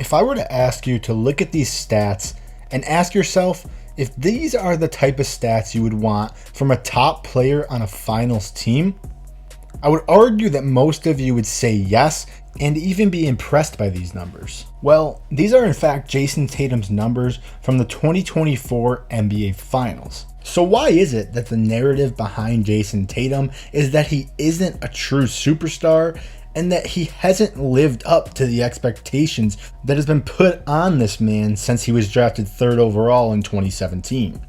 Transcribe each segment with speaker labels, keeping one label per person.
Speaker 1: If I were to ask you to look at these stats and ask yourself if these are the type of stats you would want from a top player on a finals team, I would argue that most of you would say yes and even be impressed by these numbers. Well, these are in fact Jayson Tatum's numbers from the 2024 NBA Finals. So why is it that the narrative behind Jayson Tatum is that he isn't a true superstar and that he hasn't lived up to the expectations that has been put on this man since he was drafted 3rd overall in 2017?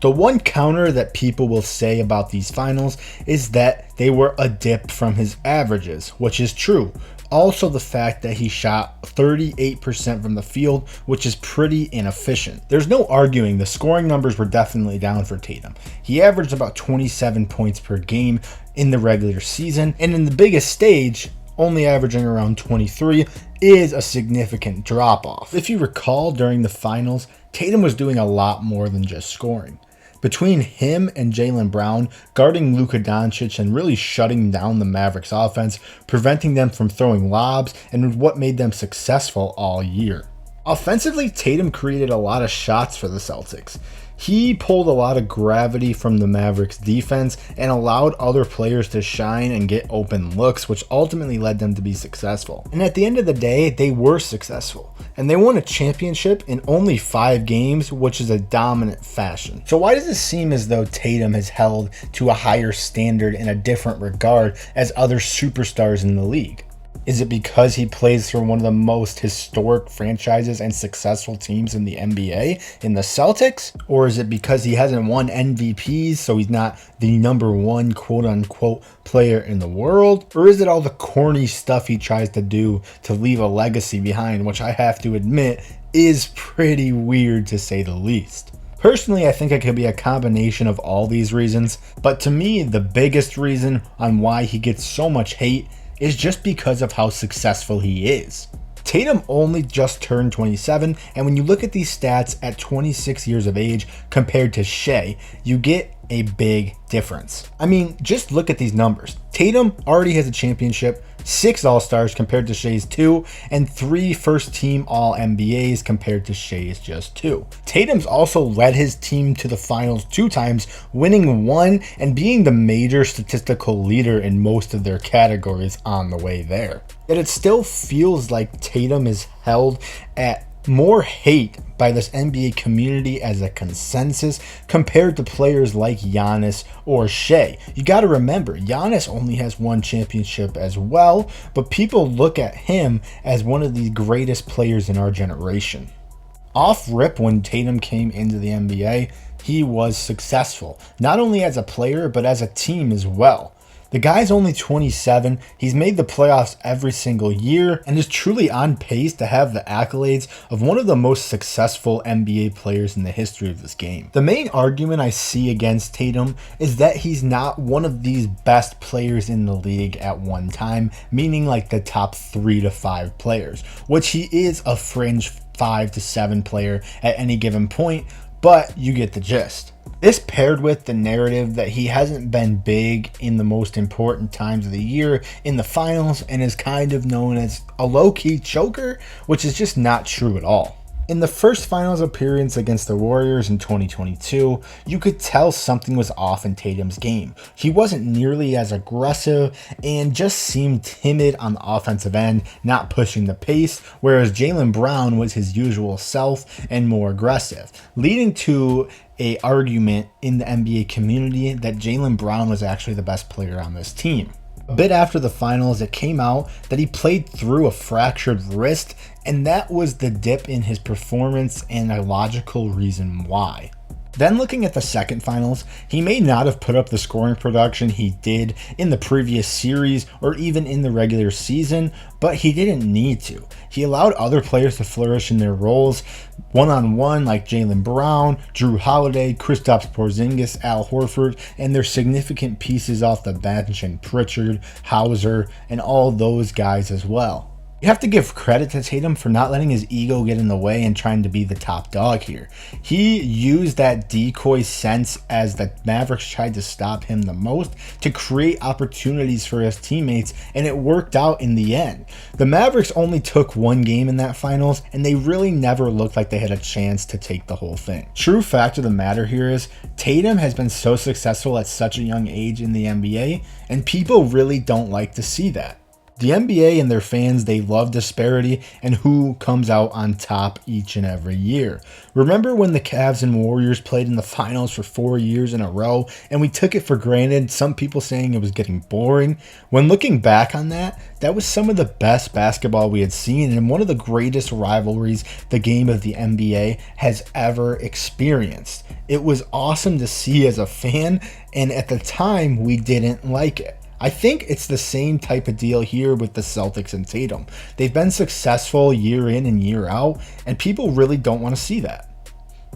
Speaker 1: The one counter that people will say about these finals is that they were a dip from his averages, which is true. Also, the fact that he shot 38% from the field, which is pretty inefficient. There's no arguing the scoring numbers were definitely down for Tatum. He averaged about 27 points per game in the regular season, and in the biggest stage, only averaging around 23 is a significant drop-off. If you recall, during the finals, Tatum was doing a lot more than just scoring. Between him and Jaylen Brown, guarding Luka Doncic and really shutting down the Mavericks offense, preventing them from throwing lobs, and what made them successful all year. Offensively, Tatum created a lot of shots for the Celtics. He pulled a lot of gravity from the Mavericks defense and allowed other players to shine and get open looks, which ultimately led them to be successful. And at the end of the day, they were successful. And they won a championship in only 5 games, which is a dominant fashion. So why does it seem as though Tatum is held to a higher standard in a different regard as other superstars in the league? Is it because he plays for one of the most historic franchises and successful teams in the NBA, in the Celtics? Or is it because he hasn't won MVPs, so he's not the number one quote-unquote player in the world? Or is it all the corny stuff he tries to do to leave a legacy behind, which I have to admit is pretty weird to say the least? Personally, I think it could be a combination of all these reasons, but to me, the biggest reason on why he gets so much hate is just because of how successful he is. Tatum only just turned 27, and when you look at these stats at 26 years of age compared to Shea, you get a big difference. I mean, just look at these numbers. Tatum already has a championship, 6 All-Stars compared to Shea's 2, and 3 first-team All-NBAs compared to Shea's just 2. Tatum's also led his team to the finals 2 times, winning 1 and being the major statistical leader in most of their categories on the way there. Yet it still feels like Tatum is held at more hate by this NBA community as a consensus compared to players like Giannis or Shea. You got to remember, Giannis only has 1 championship as well, but people look at him as one of the greatest players in our generation. Off rip, when Tatum came into the NBA, he was successful, not only as a player, but as a team as well. The guy's only 27, he's made the playoffs every single year, and is truly on pace to have the accolades of one of the most successful NBA players in the history of this game. The main argument I see against Tatum is that he's not one of these best players in the league at one time, meaning like the top 3 to 5 players, which he is a fringe 5 to 7 player at any given point, but you get the gist. This paired with the narrative that he hasn't been big in the most important times of the year in the finals and is kind of known as a low-key choker, which is just not true at all. In the first finals appearance against the Warriors in 2022, you could tell something was off in Tatum's game. He wasn't nearly as aggressive and just seemed timid on the offensive end, not pushing the pace, whereas Jaylen Brown was his usual self and more aggressive, leading to an argument in the NBA community that Jaylen Brown was actually the best player on this team. A bit after the finals, it came out that he played through a fractured wrist, and that was the dip in his performance and a logical reason why. Then looking at the second finals, he may not have put up the scoring production he did in the previous series or even in the regular season, but he didn't need to. He allowed other players to flourish in their roles, one-on-one like Jaylen Brown, Drew Holiday, Kristaps Porzingis, Al Horford, and their significant pieces off the bench and Pritchard, Hauser, and all those guys as well. You have to give credit to Tatum for not letting his ego get in the way and trying to be the top dog here. He used that decoy sense as the Mavericks tried to stop him the most to create opportunities for his teammates, and it worked out in the end. The Mavericks only took one game in that finals, and they really never looked like they had a chance to take the whole thing. True fact of the matter here is Tatum has been so successful at such a young age in the NBA, and people really don't like to see that. The NBA and their fans, they love disparity and who comes out on top each and every year. Remember when the Cavs and Warriors played in the finals for 4 years in a row and we took it for granted, some people saying it was getting boring? When looking back on that, that was some of the best basketball we had seen and one of the greatest rivalries the game of the NBA has ever experienced. It was awesome to see as a fan, and at the time we didn't like it. I think it's the same type of deal here with the Celtics and Tatum. They've been successful year in and year out, and people really don't want to see that.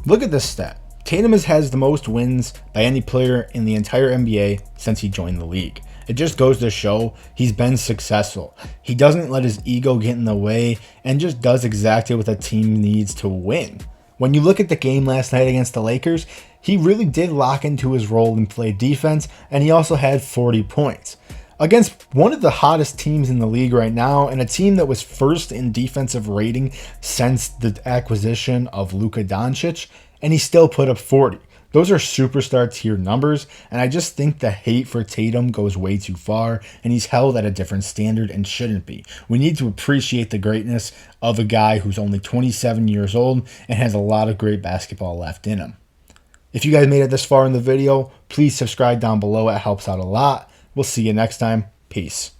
Speaker 1: Look at this stat. Tatum has the most wins by any player in the entire NBA since he joined the league. It just goes to show he's been successful. He doesn't let his ego get in the way and just does exactly what the team needs to win. When you look at the game last night against the Lakers, he really did lock into his role and play defense, and he also had 40 points. Against one of the hottest teams in the league right now, and a team that was first in defensive rating since the acquisition of Luka Doncic, and he still put up 40. Those are superstar tier numbers, and I just think the hate for Tatum goes way too far, and he's held at a different standard and shouldn't be. We need to appreciate the greatness of a guy who's only 27 years old and has a lot of great basketball left in him. If you guys made it this far in the video, please subscribe down below. It helps out a lot. We'll see you next time. Peace.